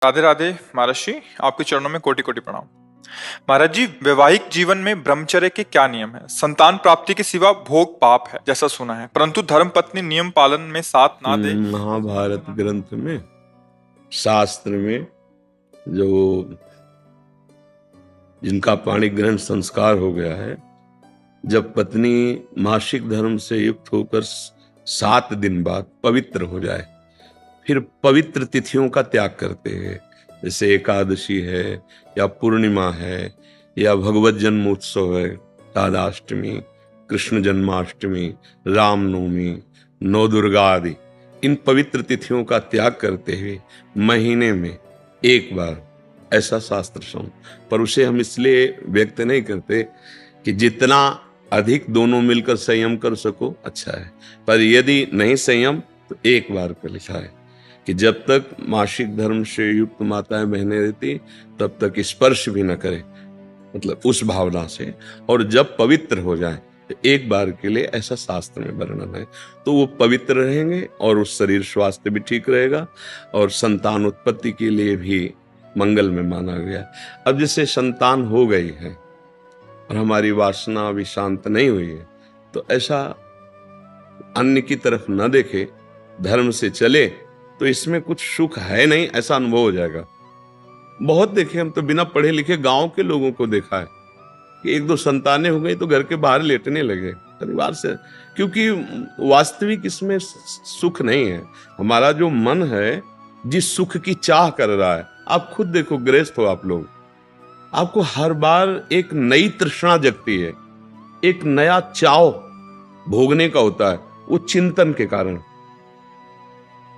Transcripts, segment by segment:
राधे राधे महाराज जी, आपके चरणों में कोटि कोटि प्रणाम। महाराज जी, वैवाहिक जीवन में ब्रह्मचर्य के क्या नियम है? संतान प्राप्ति के सिवा भोग पाप है जैसा सुना है, परंतु धर्म पत्नी नियम पालन में साथ ना दे। महाभारत ग्रंथ में, शास्त्र में जो जिनका पाणी ग्रहण संस्कार हो गया है, जब पत्नी मासिक धर्म से युक्त होकर 7 दिन बाद पवित्र हो जाए, फिर पवित्र तिथियों का त्याग करते हैं, जैसे एकादशी है या पूर्णिमा है या भगवत जन्मोत्सव है, राधाष्टमी, कृष्ण जन्माष्टमी, रामनवमी, नौ दुर्गा आदि, इन पवित्र तिथियों का त्याग करते हुए महीने में एक बार, ऐसा शास्त्र सम। पर उसे हम इसलिए व्यक्त नहीं करते कि जितना अधिक दोनों मिलकर संयम कर सको अच्छा है, पर यदि नहीं संयम तो एक बार का लिखा है कि जब तक मासिक धर्म से युक्त माताएं बहनें रहती तब तक स्पर्श भी न करे, मतलब उस भावना से, और जब पवित्र हो जाए तो एक बार के लिए, ऐसा शास्त्र में वर्णन है, तो वो पवित्र रहेंगे और उस शरीर स्वास्थ्य भी ठीक रहेगा और संतान उत्पत्ति के लिए भी मंगल में माना गया। अब जैसे संतान हो गई है और हमारी वासना अभी शांत नहीं हुई है, तो ऐसा अन्य की तरफ न देखे, धर्म से चले, तो इसमें कुछ सुख है नहीं ऐसा अनुभव हो जाएगा। बहुत देखे, हम तो बिना पढ़े लिखे गांव के लोगों को देखा है कि 1-2 संतानें हो गई तो घर के बाहर लेटने लगे परिवार से, क्योंकि वास्तविक इसमें सुख नहीं है। हमारा जो मन है जिस सुख की चाह कर रहा है, आप खुद देखो, गृहस्थ हो आप लोग, आपको हर बार एक नई तृष्णा जगती है, एक नया चाव भोगने का होता है, वो चिंतन के कारण।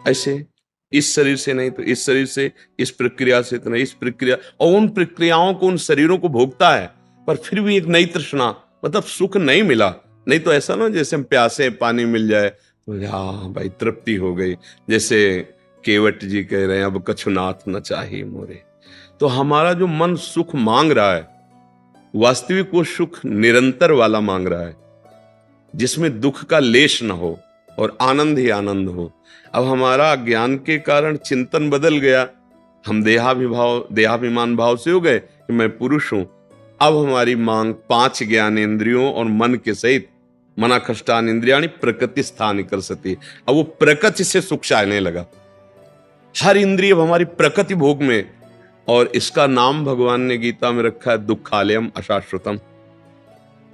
ऐसे इस शरीर से नहीं तो इस शरीर से, इस प्रक्रिया से तो नहीं इस प्रक्रिया, और उन प्रक्रियाओं को, उन शरीरों को भोगता है, पर फिर भी एक नई तृष्णा, मतलब सुख नहीं मिला। नहीं तो ऐसा ना जैसे हम प्यासे, पानी मिल जाए तो हाँ भाई तृप्ति हो गई, जैसे केवट जी कह रहे हैं, अब कछुनाथ न चाहिए मोरे। तो हमारा जो मन सुख मांग रहा है, वास्तविक वो सुख निरंतर वाला मांग रहा है, जिसमें दुख का लेश न हो और आनंद ही आनंद हो। अब हमारा ज्ञान के कारण चिंतन बदल गया, हम देहाभिमान भाव से हो गए कि मैं पुरुष हूं। अब हमारी मांग 5 ज्ञानेंद्रियों और मन के सहित, मना कष्टान इंद्रियाणि प्रकृति स्थान कर सती, अब वो प्रकृति से सुख चाहने लगा। हर इंद्रिय हमारी प्रकृति भोग में, और इसका नाम भगवान ने गीता में रखा है दुखालयम अशाश्वतम।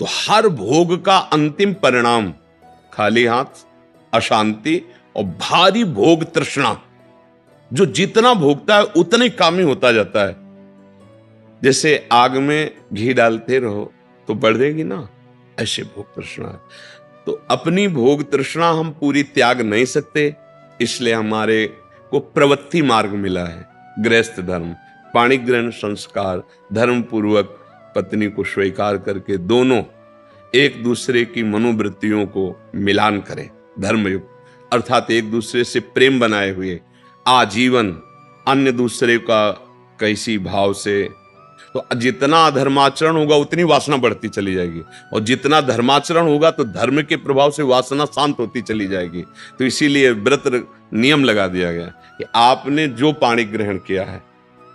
तो हर भोग का अंतिम परिणाम खाली हाथ, अशांति और भारी भोग तृष्णा। जो जितना भोगता है उतना ही कामी होता जाता है। जैसे आग में घी डालते रहो तो बढ़ेगी ना, ऐसे भोग तृष्णा है। तो अपनी भोग तृष्णा हम पूरी त्याग नहीं सकते, इसलिए हमारे को प्रवृत्ति मार्ग मिला है, गृहस्थ धर्म, पाणी ग्रहण संस्कार, धर्म पूर्वक पत्नी को स्वीकार करके दोनों एक दूसरे की मनोवृत्तियों को मिलान करें, धर्मयुक्त, अर्थात एक दूसरे से प्रेम बनाए हुए आजीवन, अन्य दूसरे का कैसी भाव से। तो जितना अधर्माचरण होगा उतनी वासना बढ़ती चली जाएगी, और जितना धर्माचरण होगा तो धर्म के प्रभाव से वासना शांत होती चली जाएगी। तो इसीलिए व्रत नियम लगा दिया गया कि आपने जो पाणी ग्रहण किया है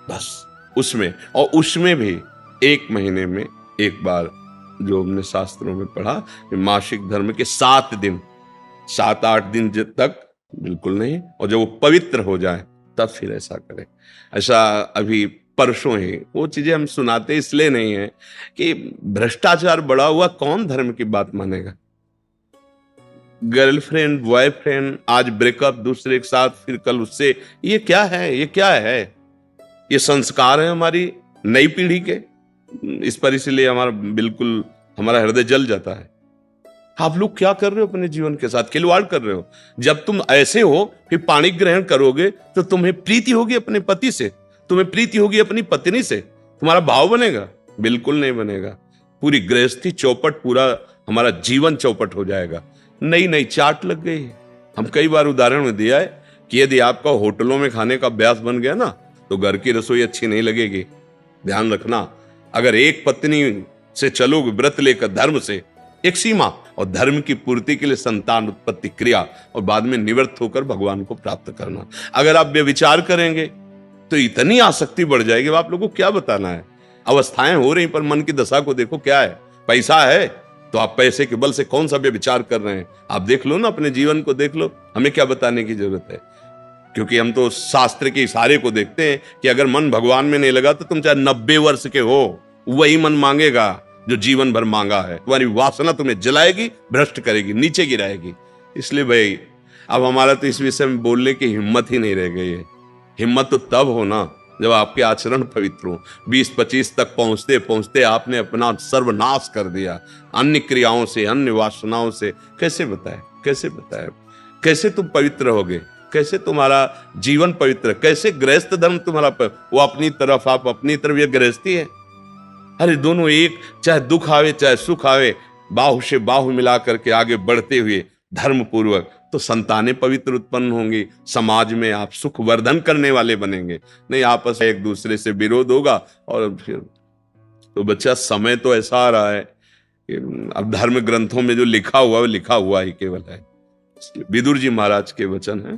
बस उसमें, और उसमें भी 1 महीने में एक बार, जो हमने शास्त्रों में पढ़ा कि मासिक धर्म के 7 दिन, 7-8 दिन तक बिल्कुल नहीं, और जब वो पवित्र हो जाए तब फिर ऐसा करें। ऐसा अभी परसों ही वो चीजें हम सुनाते इसलिए नहीं है कि भ्रष्टाचार बढ़ा हुआ, कौन धर्म की बात मानेगा। गर्लफ्रेंड, बॉयफ्रेंड, आज ब्रेकअप, दूसरे के साथ, फिर कल उससे, ये क्या है? ये क्या है? ये संस्कार है हमारी नई पीढ़ी के। इस पर इसलिए बिल्कुल हमारा हृदय जल जाता है। आप लोग क्या कर रहे हो अपने जीवन के साथ? खिलवाड़ कर रहे हो। जब तुम ऐसे हो फिर पाणी ग्रहण करोगे तो तुम्हें प्रीति होगी अपने पति से, तुम्हें प्रीति होगी अपनी पत्नी से, तुम्हारा भाव बनेगा? बिल्कुल नहीं बनेगा। पूरी गृहस्थी चौपट, पूरा हमारा जीवन चौपट हो जाएगा। नई नई चाट लग गई। हम कई बार उदाहरण में दिया है कि यदि आपका होटलों में खाने का अभ्यास बन गया ना, तो घर की रसोई अच्छी नहीं लगेगी। ध्यान रखना, अगर एक पत्नी से चलोगे व्रत लेकर धर्म से, एक सीमा, और धर्म की पूर्ति के लिए संतान उत्पत्ति क्रिया, और बाद में निवृत्त होकर भगवान को प्राप्त करना। अगर आप व्यभिचार करेंगे तो इतनी आसक्ति बढ़ जाएगी, आप लोगों को क्या बताना है। अवस्थाएं हो रही, पर मन की दशा को देखो क्या है। पैसा है तो आप पैसे के बल से कौन सा व्यभिचार कर रहे हैं, आप देख लो ना, अपने जीवन को देख लो। हमें क्या बताने की जरूरत है, क्योंकि हम तो शास्त्र के इशारे को देखते हैं कि अगर मन भगवान में नहीं लगा तो तुम चाहे 90 वर्ष के हो, वही मन मांगेगा जो जीवन भर मांगा है। तुम्हारी वासना तुम्हें जलाएगी, भ्रष्ट करेगी, नीचे गिराएगी। इसलिए भाई अब हमारा तो इस विषय में बोलने की हिम्मत ही नहीं रह गई है। हिम्मत तो तब हो ना जब आपके आचरण पवित्र हो। 20-25 तक पहुंचते पहुंचते आपने अपना सर्वनाश कर दिया अन्य क्रियाओं से, अन्य वासनाओं से। कैसे बताए, कैसे बताए, कैसे तुम पवित्र होगे, कैसे तुम्हारा जीवन पवित्र, कैसे गृहस्थ धर्म तुम्हारा वो अपनी तरफ, आप अपनी तरफ, ये गृहस्थी है। अरे दोनों एक, चाहे दुख आवे चाहे सुख आवे, बाहु से बाहु मिला करके आगे बढ़ते हुए धर्म पूर्वक, तो संतानें पवित्र उत्पन्न होंगी, समाज में आप सुख वर्धन करने वाले बनेंगे। नहीं आपस में एक दूसरे से विरोध होगा और फिर तो बच्चा समय तो ऐसा आ रहा है कि अब धर्म ग्रंथों में जो लिखा हुआ है लिखा हुआ ही केवल है। विदुर जी महाराज के वचन है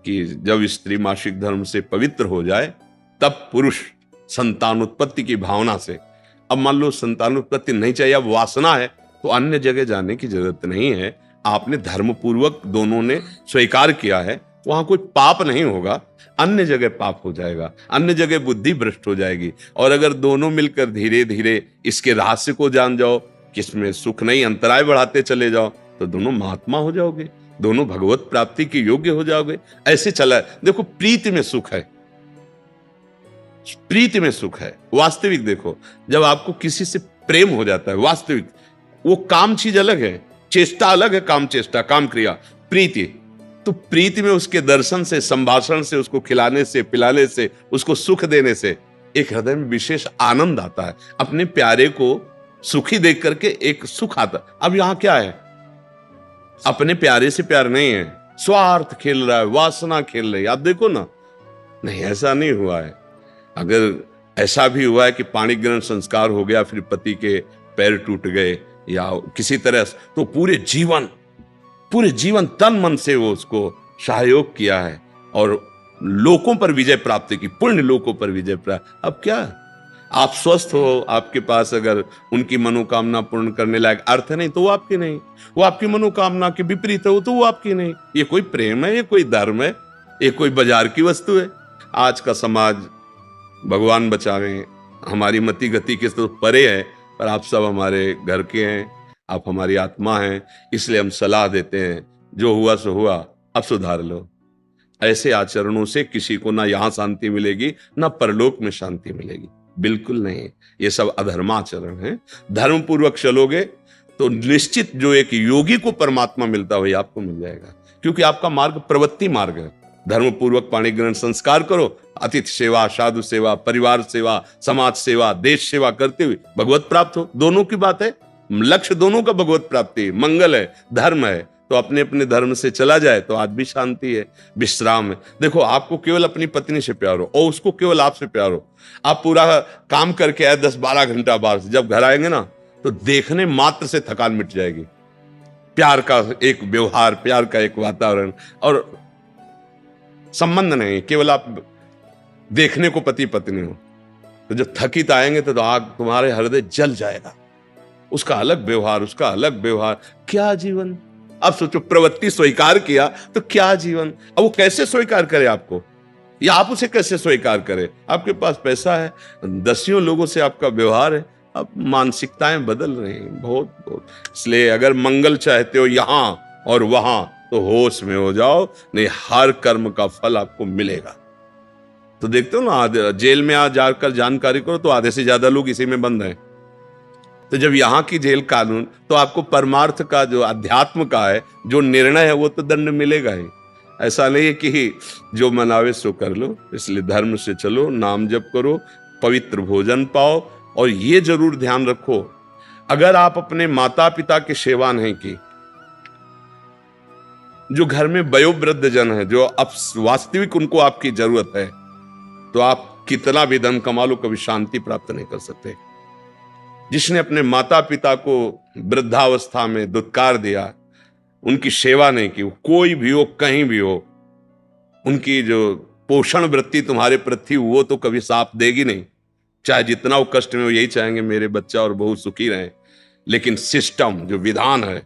कि जब स्त्री मासिक धर्म से पवित्र हो जाए तब पुरुष संतान उत्पत्ति की भावना से, अब मान लो संतान उत्पत्ति नहीं चाहिए, अब वासना है, तो अन्य जगह जाने की जरूरत नहीं है। आपने धर्म पूर्वक दोनों ने स्वीकार किया है, वहां कोई पाप नहीं होगा। अन्य जगह पाप हो जाएगा, अन्य जगह बुद्धि भ्रष्ट हो जाएगी। और अगर दोनों मिलकर धीरे धीरे इसके रहस्य को जान जाओ, किसमें सुख नहीं अंतराय बढ़ाते चले जाओ, तो दोनों महात्मा हो जाओगे, दोनों भगवत प्राप्ति के योग्य हो जाओगे। ऐसे चला देखो, प्रीति में सुख है, प्रीति में सुख है। वास्तविक देखो, जब आपको किसी से प्रेम हो जाता है वास्तविक, वो काम चीज अलग है, चेष्टा अलग है, काम चेष्टा, काम क्रिया, प्रीति। तो प्रीति में उसके दर्शन से, संभाषण से, उसको खिलाने से, पिलाने से, उसको सुख देने से एक हृदय में विशेष आनंद आता है। अपने प्यारे को सुखी देख करके एक सुख आता। अब यहां क्या है, अपने प्यारे से प्यार नहीं है, स्वार्थ खेल रहा है, वासना खेल रही है। आप देखो ना, नहीं ऐसा नहीं हुआ है। अगर ऐसा भी हुआ है कि पाणी ग्रहण संस्कार हो गया, फिर पति के पैर टूट गए या किसी तरह, तो पूरे जीवन तन मन से वो उसको सहयोग किया है और लोकों पर विजय प्राप्त की, पुण्य लोकों पर विजय प्राप्त। अब क्या आप स्वस्थ हो, आपके पास अगर उनकी मनोकामना पूर्ण करने लायक अर्थ नहीं तो वो आपकी नहीं, वो आपकी मनोकामना के विपरीत हो तो वो आपकी नहीं। ये कोई प्रेम है, ये कोई धर्म है, ये कोई बाजार की वस्तु है। आज का समाज भगवान बचावे, हमारी मति गति के तो परे है, पर आप सब हमारे घर के हैं, आप हमारी आत्मा हैं, इसलिए हम सलाह देते हैं, जो हुआ सो हुआ, अब सुधार लो। ऐसे आचरणों से किसी को ना यहां शांति मिलेगी ना परलोक में शांति मिलेगी, बिल्कुल नहीं। ये सब अधर्माचरण है। धर्म पूर्वक चलोगे तो निश्चित जो एक योगी को परमात्मा मिलता हो आपको मिल जाएगा, क्योंकि आपका मार्ग प्रवृत्ति मार्ग है। धर्म पूर्वक पाणी ग्रहण संस्कार करो, अतिथि सेवा, साधु सेवा, परिवार सेवा, समाज सेवा, देश सेवा करते हुए भगवत प्राप्त हो। दोनों की बात है, लक्ष्य दोनों का भगवत प्राप्ति, मंगल है, धर्म है। तो अपने अपने धर्म से चला जाए तो आज भी शांति है, विश्राम है। देखो, आपको केवल अपनी पत्नी से प्यार हो और उसको केवल आपसे प्यार हो, आप पूरा काम करके आए 10-12 घंटा बाहर से, जब घर आएंगे ना तो देखने मात्र से थकान मिट जाएगी। प्यार का एक व्यवहार, प्यार का एक वातावरण और संबंध नहीं, केवल आप देखने को पति पत्नी हो। तो जब थकित आएंगे तो आग तुम्हारे हृदय जल जाएगा। उसका अलग व्यवहार, उसका अलग व्यवहार, क्या जीवन। अब सोचो, प्रवृत्ति स्वीकार किया तो क्या जीवन। अब वो कैसे स्वीकार करे आपको, या आप उसे कैसे स्वीकार करे। आपके पास पैसा है, दसियों लोगों से आपका व्यवहार है, अब मानसिकताएं बदल रही हैं बहुत बहुत। इसलिए अगर मंगल चाहते हो यहां और वहां तो होश में हो जाओ, नहीं हर कर्म का फल आपको मिलेगा। तो देखते हो ना, जेल में आ जाकर जानकारी करो तो आधे से ज्यादा लोग इसी में बंद हैं। तो जब यहाँ की जेल कानून, तो आपको परमार्थ का जो अध्यात्म का है जो निर्णय है वो तो दंड मिलेगा ही। ऐसा नहीं है कि जो मनावे सो कर लो। इसलिए धर्म से चलो, नाम जप करो, पवित्र भोजन पाओ। और ये जरूर ध्यान रखो, अगर आप अपने माता पिता की सेवा नहीं की, जो घर में वयोवृद्ध जन है, जो अब वास्तविक उनको आपकी जरूरत है, तो आप कितना भी धन कमा लो कभी शांति प्राप्त नहीं कर सकते। जिसने अपने माता पिता को वृद्धावस्था में दुत्कार दिया, उनकी सेवा नहीं की, कोई भी हो, कहीं भी हो, उनकी जो पोषण वृत्ति तुम्हारे प्रति वो तो कभी साथ देगी नहीं। चाहे जितना वो कष्ट में, वो यही चाहेंगे मेरे बच्चा और बहू सुखी रहें, लेकिन सिस्टम जो विधान है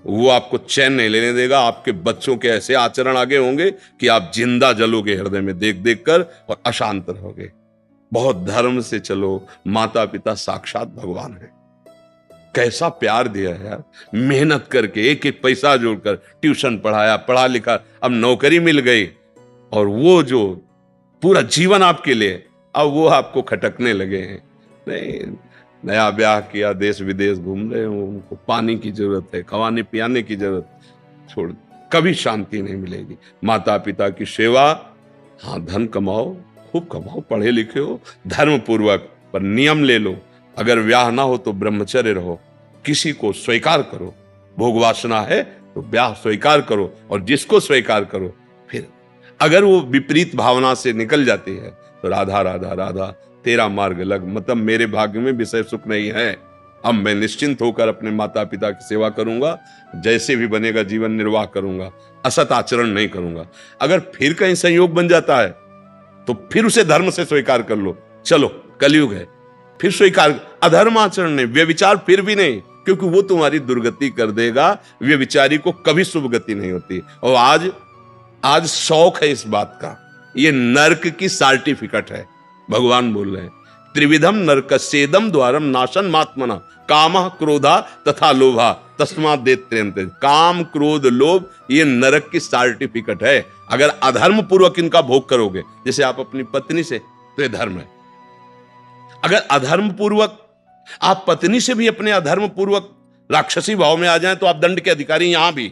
वो आपको चैन नहीं लेने देगा। आपके बच्चों के ऐसे आचरण आगे होंगे कि आप जिंदा जलोगे हृदय में देख देख कर और अशांत रहोगे। बहुत धर्म से चलो, माता पिता साक्षात भगवान है। कैसा प्यार दिया है यार, मेहनत करके एक एक पैसा जोड़कर ट्यूशन पढ़ाया, पढ़ा लिखा, अब नौकरी मिल गई, और वो जो पूरा जीवन आपके लिए, अब वो आपको खटकने लगे हैं। नहीं, नया ब्याह किया, देश विदेश घूम रहे हो, उनको पानी की जरूरत है, खवाने पियाने की जरूरत, छोड़, कभी शांति नहीं मिलेगी। माता पिता की सेवा, हाँ धन कमाओ, खूब कमाओ, पढ़े लिखे हो धर्म पूर्वक, पर नियम ले लो। अगर ब्याह ना हो तो ब्रह्मचर्य रहो, किसी को स्वीकार करो। भोग वासना है तो ब्याह स्वीकार करो, और जिसको स्वीकार करो, फिर अगर वो विपरीत भावना से निकल जाती है तो राधा राधा राधा तेरा मार्ग लग, मतलब मेरे भाग्य में विषय सुख नहीं है, अब मैं निश्चिंत होकर अपने माता पिता की सेवा करूंगा, जैसे भी बनेगा जीवन निर्वाह करूंगा, असत आचरण नहीं करूंगा। अगर फिर कहीं संयोग बन जाता है तो फिर उसे धर्म से स्वीकार कर लो। चलो कलयुग है, फिर स्वीकार, अधर्म आचरण नहीं, व्यभिचार फिर भी नहीं, क्योंकि वो तुम्हारी दुर्गति कर देगा। व्यभिचारी को कभी शुभ गति नहीं होती। और आज शौक है इस बात का, ये नरक की सर्टिफिकेट है। भगवान बोल रहे हैं, त्रिविधम नरकस्येदम द्वारम नाशन मात्मना कामः क्रोधा तथा लोभा तस्मात् देत्रेन्ते। काम क्रोध लोभ ये नरक की सर्टिफिकेट है। अगर अधर्म पूर्वक इनका भोग करोगे, जैसे आप अपनी पत्नी से, तो ये धर्म है। अगर अधर्म पूर्वक आप पत्नी से भी अपने अधर्म पूर्वक राक्षसी भाव में आ जाएं, तो आप दंड के अधिकारी, यहां भी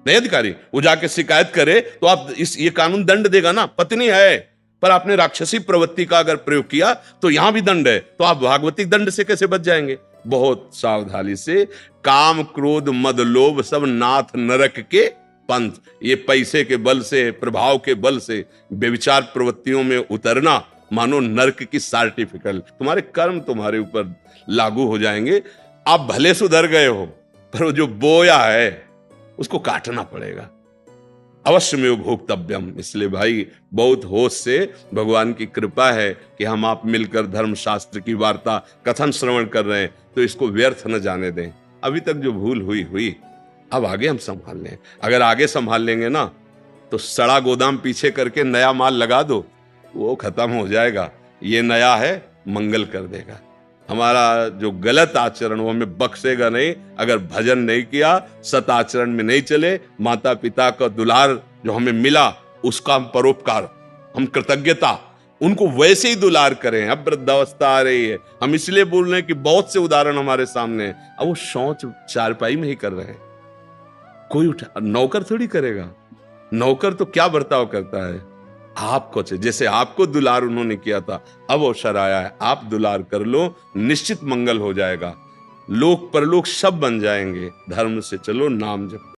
नहीं अधिकारी, वो जाके शिकायत करे तो आप ये कानून दंड देगा ना। पत्नी है पर आपने राक्षसी प्रवृत्ति का अगर प्रयोग किया तो यहां भी दंड है, तो आप भागवतिक दंड से कैसे बच जाएंगे? बहुत सावधानी से। काम क्रोध मद लोभ सब नाथ नरक के पंथ। ये पैसे के बल से, प्रभाव के बल से व्यभिचार प्रवृत्तियों में उतरना मानो नरक की सर्टिफिकेट। तुम्हारे कर्म तुम्हारे ऊपर लागू हो जाएंगे। आप भले सुधर गए हो, पर वो जो बोया है उसको काटना पड़ेगा। अवश्य में भोक्तव्यम। इसलिए भाई बहुत होश से, भगवान की कृपा है कि हम आप मिलकर धर्म शास्त्र की वार्ता कथन श्रवण कर रहे हैं, तो इसको व्यर्थ न जाने दें। अभी तक जो भूल हुई, अब आगे हम संभाल लें। अगर आगे संभाल लेंगे ना, तो सड़ा गोदाम पीछे करके नया माल लगा दो, वो खत्म हो जाएगा। ये नया है, मंगल कर देगा। हमारा जो गलत आचरण वो हमें बख्शेगा नहीं। अगर भजन नहीं किया, सत आचरण में नहीं चले, माता पिता का दुलार जो हमें मिला उसका हम परोपकार, हम कृतज्ञता, उनको वैसे ही दुलार करें। अब वृद्धावस्था आ रही है, हम इसलिए बोल रहे हैं कि बहुत से उदाहरण हमारे सामने हैं। अब वो शौच चारपाई में ही कर रहे हैं, कोई उठा, नौकर थोड़ी करेगा। नौकर तो क्या बर्ताव करता है, आपको, जैसे आपको दुलार उन्होंने किया था, अब अवसर आया है, आप दुलार कर लो, निश्चित मंगल हो जाएगा। लोक परलोक सब बन जाएंगे। धर्म से चलो, नाम जप।